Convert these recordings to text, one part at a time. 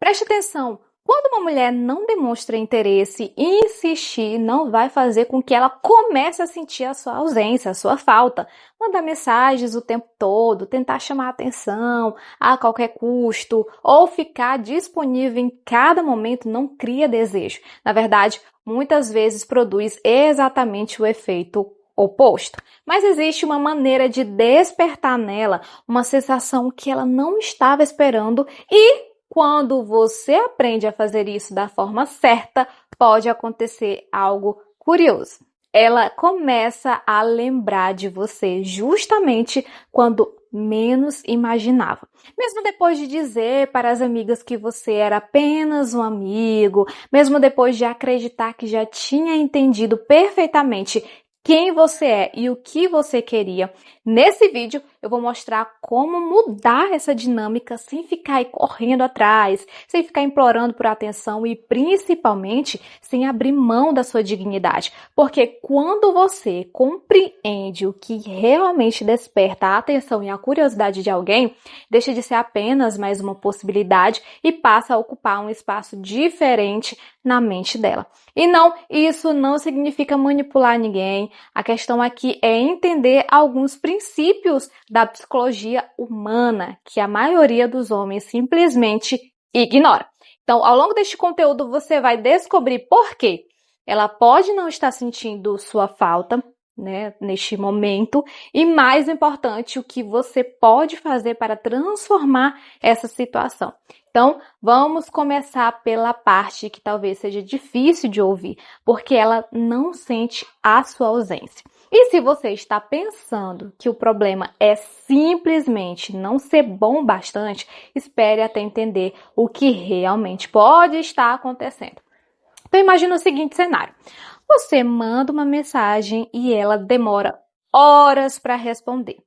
Preste atenção, quando uma mulher não demonstra interesse, insistir não vai fazer com que ela comece a sentir a sua ausência, a sua falta. Mandar mensagens o tempo todo, tentar chamar a atenção a qualquer custo ou ficar disponível em cada momento não cria desejo. Na verdade, muitas vezes produz exatamente o efeito oposto. Mas existe uma maneira de despertar nela uma sensação que ela não estava esperando e quando você aprende a fazer isso da forma certa, pode acontecer algo curioso. Ela começa a lembrar de você justamente quando menos imaginava. Mesmo depois de dizer para as amigas que você era apenas um amigo, mesmo depois de acreditar que já tinha entendido perfeitamente quem você é e o que você queria. Nesse vídeo eu vou mostrar como mudar essa dinâmica sem ficar aí correndo atrás, sem ficar implorando por atenção e principalmente sem abrir mão da sua dignidade. Porque quando você compreende o que realmente desperta a atenção e a curiosidade de alguém, deixa de ser apenas mais uma possibilidade e passa a ocupar um espaço diferente na mente dela. E não, isso não significa manipular ninguém. A questão aqui é entender alguns princípios da psicologia humana que a maioria dos homens simplesmente ignora. Então, ao longo deste conteúdo, você vai descobrir por quê ela pode não estar sentindo sua falta, né, neste momento, e mais importante, o que você pode fazer para transformar essa situação. Então, vamos começar pela parte que talvez seja difícil de ouvir, porque ela não sente a sua ausência. E se você está pensando que o problema é simplesmente não ser bom bastante, espere até entender o que realmente pode estar acontecendo. Então, imagina o seguinte cenário. Você manda uma mensagem e ela demora horas para responder.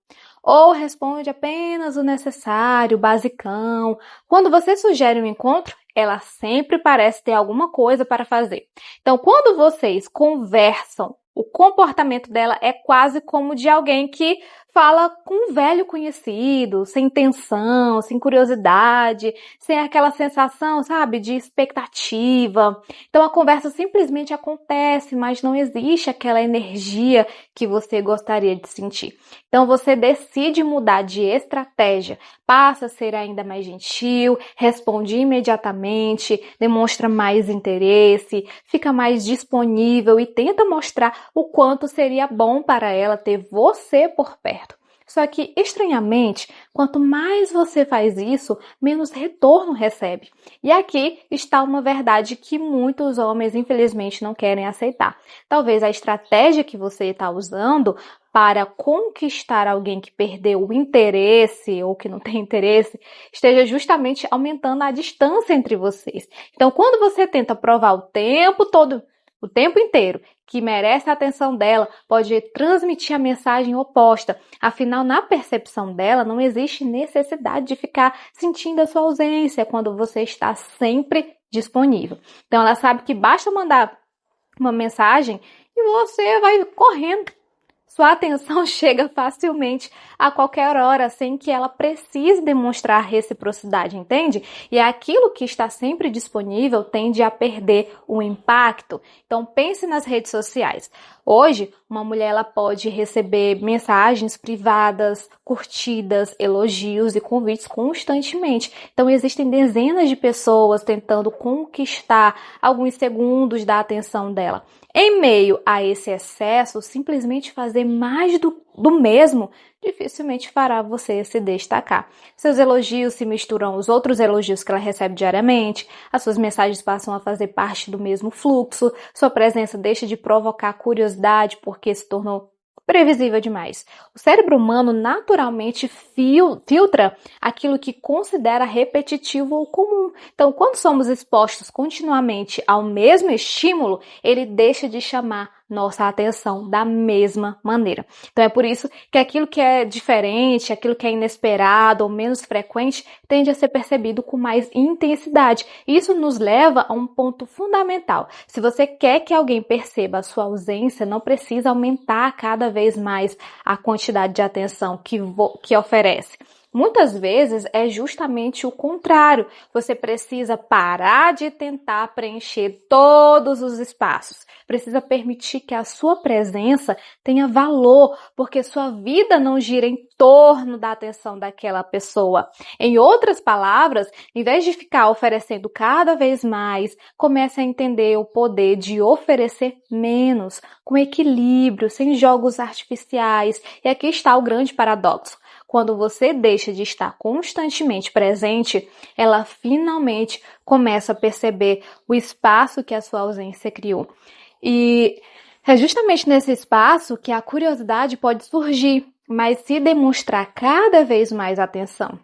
Ou responde apenas o necessário, o basicão. Quando você sugere um encontro, ela sempre parece ter alguma coisa para fazer. Então, quando vocês conversam, o comportamento dela é quase como de alguém que fala com um velho conhecido, sem intenção, sem curiosidade, sem aquela sensação, sabe, de expectativa. Então, a conversa simplesmente acontece, mas não existe aquela energia que você gostaria de sentir. Então, você decide mudar de estratégia, passa a ser ainda mais gentil, responde imediatamente, demonstra mais interesse, fica mais disponível e tenta mostrar o quanto seria bom para ela ter você por perto. Só que, estranhamente, quanto mais você faz isso, menos retorno recebe. E aqui está uma verdade que muitos homens, infelizmente, não querem aceitar. Talvez a estratégia que você está usando para conquistar alguém que perdeu o interesse ou que não tem interesse, esteja justamente aumentando a distância entre vocês. Então, quando você tenta provar o tempo todo, o tempo inteiro, que merece a atenção dela, pode transmitir a mensagem oposta. Afinal, na percepção dela, não existe necessidade de ficar sentindo a sua ausência quando você está sempre disponível. Então, ela sabe que basta mandar uma mensagem e você vai correndo. Sua atenção chega facilmente a qualquer hora, sem que ela precise demonstrar reciprocidade, entende? E aquilo que está sempre disponível tende a perder o impacto. Então, pense nas redes sociais. Hoje, uma mulher ela pode receber mensagens privadas, curtidas, elogios e convites constantemente. Então, existem dezenas de pessoas tentando conquistar alguns segundos da atenção dela. Em meio a esse excesso, simplesmente fazer mais do mesmo dificilmente fará você se destacar. Seus elogios se misturam aos outros elogios que ela recebe diariamente, as suas mensagens passam a fazer parte do mesmo fluxo, sua presença deixa de provocar curiosidade porque se tornou previsível demais. O cérebro humano naturalmente filtra aquilo que considera repetitivo ou comum. Então, quando somos expostos continuamente ao mesmo estímulo, ele deixa de chamar nossa atenção da mesma maneira. Então, é por isso que aquilo que é diferente, aquilo que é inesperado ou menos frequente, tende a ser percebido com mais intensidade. Isso nos leva a um ponto fundamental. Se você quer que alguém perceba a sua ausência, não precisa aumentar cada vez mais a quantidade de atenção que oferece. Muitas vezes é justamente o contrário. Você precisa parar de tentar preencher todos os espaços. Precisa permitir que a sua presença tenha valor, porque sua vida não gira em torno da atenção daquela pessoa. Em outras palavras, em vez de ficar oferecendo cada vez mais, comece a entender o poder de oferecer menos, com equilíbrio, sem jogos artificiais. E aqui está o grande paradoxo. Quando você deixa de estar constantemente presente, ela finalmente começa a perceber o espaço que a sua ausência criou. E é justamente nesse espaço que a curiosidade pode surgir, mas se demonstrar cada vez mais atenção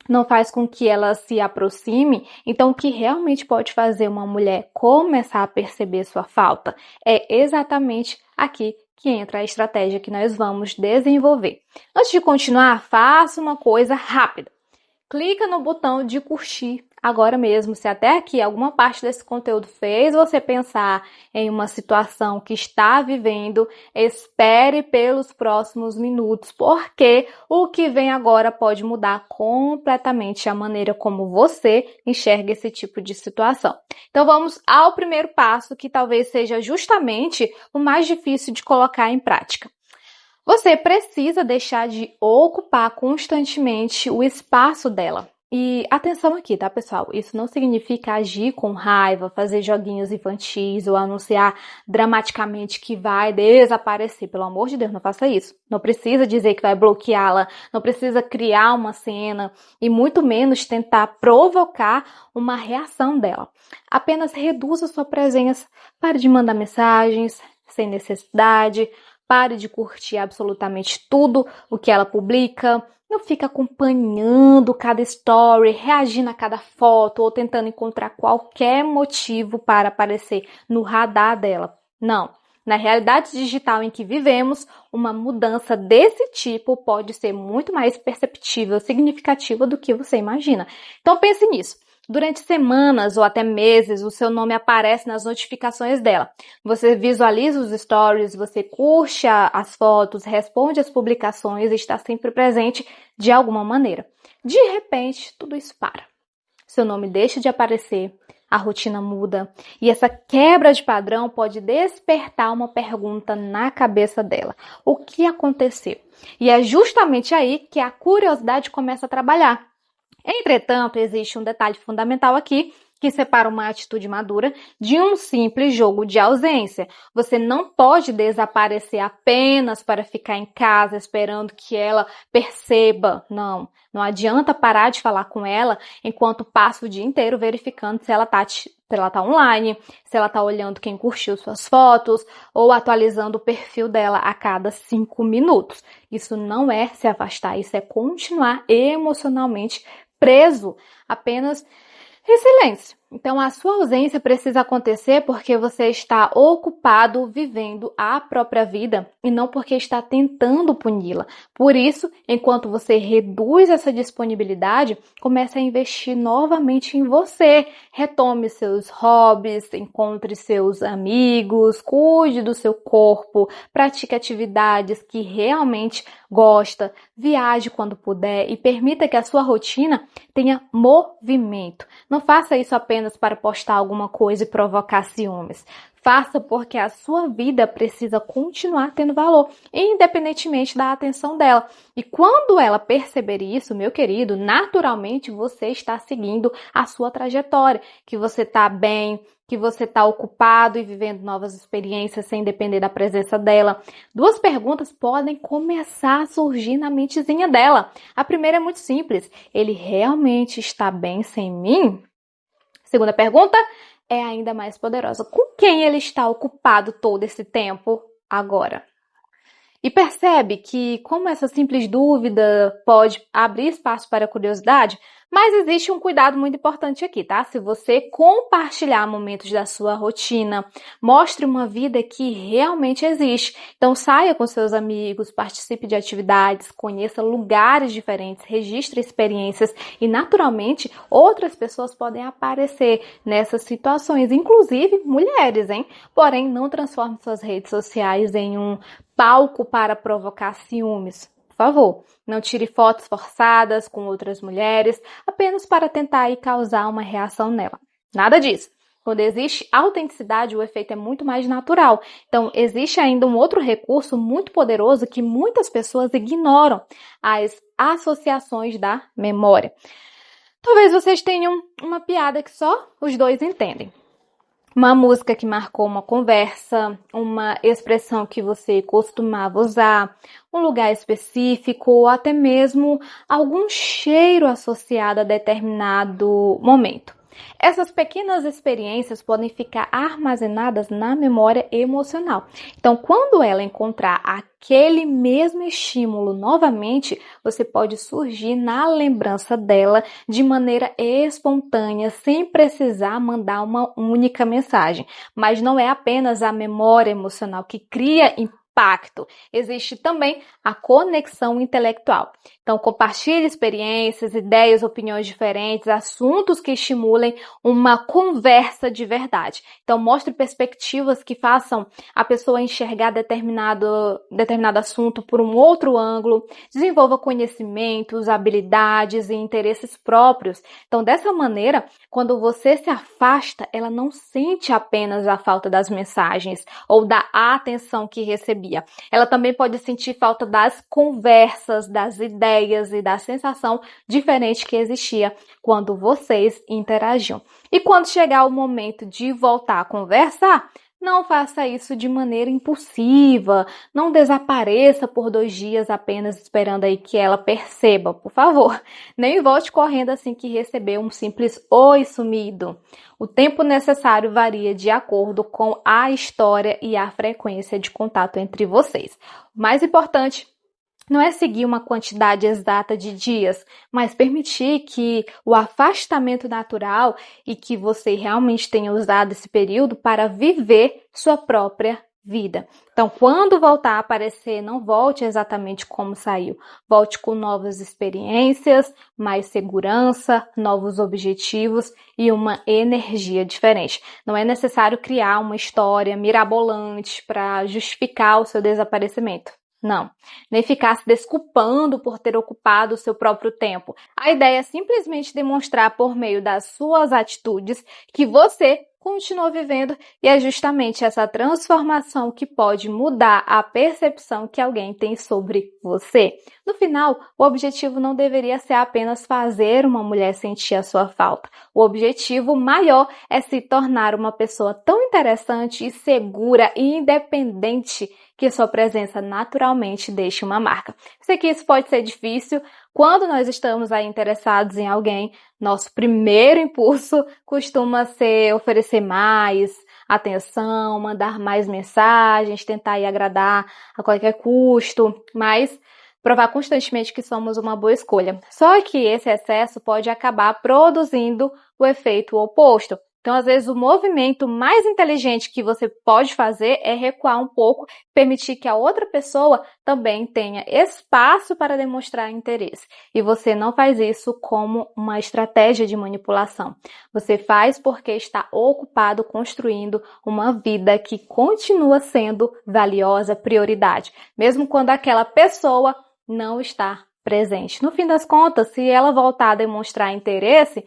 não faz com que ela se aproxime, então o que realmente pode fazer uma mulher começar a perceber sua falta é exatamente aqui que entra a estratégia que nós vamos desenvolver. Antes de continuar, faça uma coisa rápida. Clica no botão de curtir agora mesmo. Se até aqui alguma parte desse conteúdo fez você pensar em uma situação que está vivendo, espere pelos próximos minutos, porque o que vem agora pode mudar completamente a maneira como você enxerga esse tipo de situação. Então vamos ao primeiro passo, que talvez seja justamente o mais difícil de colocar em prática. Você precisa deixar de ocupar constantemente o espaço dela. E atenção aqui, tá, pessoal? Isso não significa agir com raiva, fazer joguinhos infantis ou anunciar dramaticamente que vai desaparecer. Pelo amor de Deus, não faça isso. Não precisa dizer que vai bloqueá-la, não precisa criar uma cena e muito menos tentar provocar uma reação dela. Apenas reduza sua presença. Pare de mandar mensagens sem necessidade. Pare de curtir absolutamente tudo o que ela publica. Não fica acompanhando cada story, reagindo a cada foto ou tentando encontrar qualquer motivo para aparecer no radar dela. Não. Na realidade digital em que vivemos, uma mudança desse tipo pode ser muito mais perceptível, significativa do que você imagina. Então pense nisso. Durante semanas ou até meses, o seu nome aparece nas notificações dela. Você visualiza os stories, você curte as fotos, responde as publicações e está sempre presente de alguma maneira. De repente, tudo isso para. Seu nome deixa de aparecer, a rotina muda e essa quebra de padrão pode despertar uma pergunta na cabeça dela. O que aconteceu? E é justamente aí que a curiosidade começa a trabalhar. Entretanto, existe um detalhe fundamental aqui que separa uma atitude madura de um simples jogo de ausência. Você não pode desaparecer apenas para ficar em casa esperando que ela perceba. Não adianta parar de falar com ela enquanto passa o dia inteiro verificando se ela tá online, se ela tá olhando quem curtiu suas fotos ou atualizando o perfil dela a cada 5 minutos. Isso não é se afastar, isso é continuar emocionalmente preso apenas em silêncio. Então, a sua ausência precisa acontecer porque você está ocupado vivendo a própria vida e não porque está tentando puni-la. Por isso, enquanto você reduz essa disponibilidade, comece a investir novamente em você. Retome seus hobbies, encontre seus amigos, cuide do seu corpo, pratique atividades que realmente gosta, viaje quando puder e permita que a sua rotina tenha movimento. Não faça isso apenas para postar alguma coisa e provocar ciúmes. Faça porque a sua vida precisa continuar tendo valor, independentemente da atenção dela. E quando ela perceber isso, meu querido, naturalmente você está seguindo a sua trajetória, que você está bem, que você está ocupado e vivendo novas experiências sem depender da presença dela. 2 perguntas podem começar a surgir na mentezinha dela. A primeira é muito simples. Ele realmente está bem sem mim? Segunda pergunta é ainda mais poderosa. Com quem ele está ocupado todo esse tempo agora? E percebe que, como essa simples dúvida pode abrir espaço para a curiosidade, mas existe um cuidado muito importante aqui, tá? Se você compartilhar momentos da sua rotina, mostre uma vida que realmente existe. Então, saia com seus amigos, participe de atividades, conheça lugares diferentes, registre experiências e, naturalmente, outras pessoas podem aparecer nessas situações, inclusive mulheres, hein? Porém, não transforme suas redes sociais em um palco para provocar ciúmes. favor, não tire fotos forçadas com outras mulheres apenas para tentar aí causar uma reação nela. Nada disso. Quando existe autenticidade, o efeito é muito mais natural. Então, existe ainda um outro recurso muito poderoso que muitas pessoas ignoram: as associações da memória. Talvez vocês tenham uma piada que só os dois entendem. Uma música que marcou uma conversa, uma expressão que você costumava usar, um lugar específico ou até mesmo algum cheiro associado a determinado momento. Essas pequenas experiências podem ficar armazenadas na memória emocional. Então, quando ela encontrar aquele mesmo estímulo novamente, você pode surgir na lembrança dela de maneira espontânea, sem precisar mandar uma única mensagem. Mas não é apenas a memória emocional que cria impacto, existe também a conexão intelectual. Então, compartilhe experiências, ideias, opiniões diferentes, assuntos que estimulem uma conversa de verdade. Então, mostre perspectivas que façam a pessoa enxergar determinado assunto por um outro ângulo, desenvolva conhecimentos, habilidades e interesses próprios. Então, dessa maneira, quando você se afasta, ela não sente apenas a falta das mensagens ou da atenção que recebia. Ela também pode sentir falta das conversas, das ideias e da sensação diferente que existia quando vocês interagiam. E quando chegar o momento de voltar a conversar, não faça isso de maneira impulsiva, não desapareça por 2 dias apenas esperando aí que ela perceba, por favor. Nem volte correndo assim que recebeu um simples oi sumido. O tempo necessário varia de acordo com a história e a frequência de contato entre vocês. O mais importante não é seguir uma quantidade exata de dias, mas permitir que o afastamento natural e que você realmente tenha usado esse período para viver sua própria vida. Então, quando voltar a aparecer, não volte exatamente como saiu. Volte com novas experiências, mais segurança, novos objetivos e uma energia diferente. Não é necessário criar uma história mirabolante para justificar o seu desaparecimento. Não, nem ficar se desculpando por ter ocupado o seu próprio tempo. A ideia é simplesmente demonstrar por meio das suas atitudes que você continua vivendo, e é justamente essa transformação que pode mudar a percepção que alguém tem sobre você. No final, o objetivo não deveria ser apenas fazer uma mulher sentir a sua falta. O objetivo maior é se tornar uma pessoa tão interessante e segura e independente que sua presença naturalmente deixe uma marca. Sei que isso pode ser difícil. Quando nós estamos aí interessados em alguém, nosso primeiro impulso costuma ser oferecer mais atenção, mandar mais mensagens, tentar aí agradar a qualquer custo, mas provar constantemente que somos uma boa escolha. Só que esse excesso pode acabar produzindo o efeito oposto. Então, às vezes, o movimento mais inteligente que você pode fazer é recuar um pouco, permitir que a outra pessoa também tenha espaço para demonstrar interesse. E você não faz isso como uma estratégia de manipulação. Você faz porque está ocupado construindo uma vida que continua sendo valiosa, prioridade, mesmo quando aquela pessoa não está presente. No fim das contas, se ela voltar a demonstrar interesse,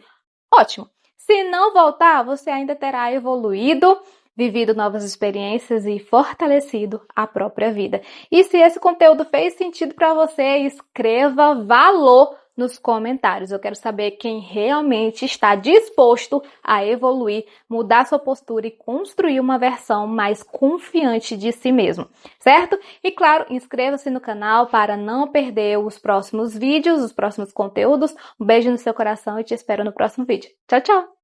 ótimo. Se não voltar, você ainda terá evoluído, vivido novas experiências e fortalecido a própria vida. E se esse conteúdo fez sentido para você, escreva valor nos comentários. Eu quero saber quem realmente está disposto a evoluir, mudar sua postura e construir uma versão mais confiante de si mesmo, certo? E claro, inscreva-se no canal para não perder os próximos vídeos, os próximos conteúdos. Um beijo no seu coração e te espero no próximo vídeo. Tchau, tchau!